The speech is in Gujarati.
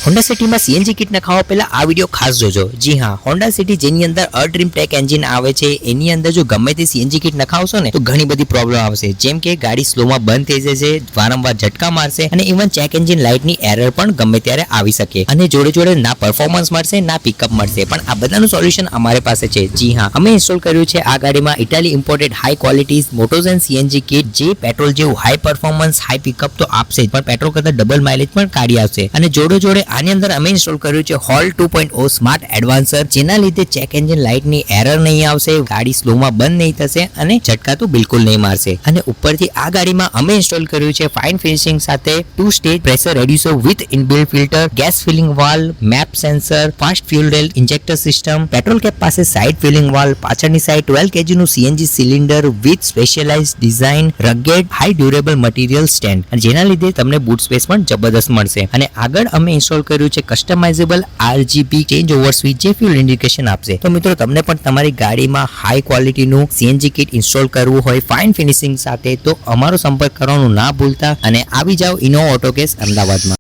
હોન્ડા સિટીમાં સીએનજી કિટ નખાવવા પહેલા આ વિડીયો ખાસ જોજો। જી હા, હોન્ડા સિટી જેની અંદર અડ્રીમ ટેક એન્જિન આવે છે એની અંદર જો ગમે તે સીએનજી કિટ નખાવશો ને તો ઘણી બધી પ્રોબ્લેમ આવશે, જેમ કે ગાડી સ્લોમાં બંધ થઈ જશે, વારંવાર ઝટકા મારશે અને ઇવન ચેક એન્જિન લાઇટની એરર પણ ગમે ત્યારે આવી શકે અને જોડે જોડે ના પરફોર્મન્સ મળશે ના પિકઅપ મળશે। પણ આ બધાનું સોલ્યુશન અમારી પાસે છે। જી હા, અમે ઇન્સ્ટોલ કર્યું છે આ ગાડીમાં Italy imported high quality Motozen CNG kit, જે પેટ્રોલ જેવું હાઈ પરફોર્મન્સ હાઈ પિકઅપ તો આપશે જ, પણ પેટ્રોલ કરતા ડબલ માઇલેજ પણ કાઢી આવશે। અને જોડે જોડે આની અંદર અમે ઇન્સ્ટોલ કર્યું છે હોલ 2.0 સ્માર્ટ એડવાન્સર, જેના લીધે ચેક એન્જિન લાઇટની એરર નહીં આવશે, ગાડી સ્લોમાં બંધ નહીં થશે અને ઝટકા તો બિલકુલ નહીં મારશે। અને ઉપરથી આ ગાડીમાં અમે ઇન્સ્ટોલ કર્યું છે ફાઇન ફિનિશિંગ સાથે 2 stage pressure reducer with inbuilt filter, gas filling valve, map sensor, fast fuel rail injector system, petrol cap પાસે સાઇડ ફિલિંગ વાલ્વ, પાછળની સાઈડ 12 kg નું CNG cylinder with specialised design, rugged high durable material stand, અને જેના લીધે તમને બૂટ સ્પેસ પણ જબરદસ્ત મળશે। અને આગળ અમે ઇન્સ્ટોલ કર્યું છે કસ્ટમાઇઝેબલ RGB ચેન્જ ઓવર સ્વિચ, જે ફ્યુલ ઇન્ડિકેશન આપશે। તો મિત્રો, તમને પણ તમારી ગાડીમાં હાઈ ક્વોલિટીનું સીએનજી કિટ ઇન્સ્ટોલ કરવું હોય ફાઇન ફિનિશિંગ સાથે તો અમારો સંપર્ક કરવાનું ના ભૂલતા અને આવી જાઓ ઇનોવા ઓટોકેસ અમદાવાદમાં।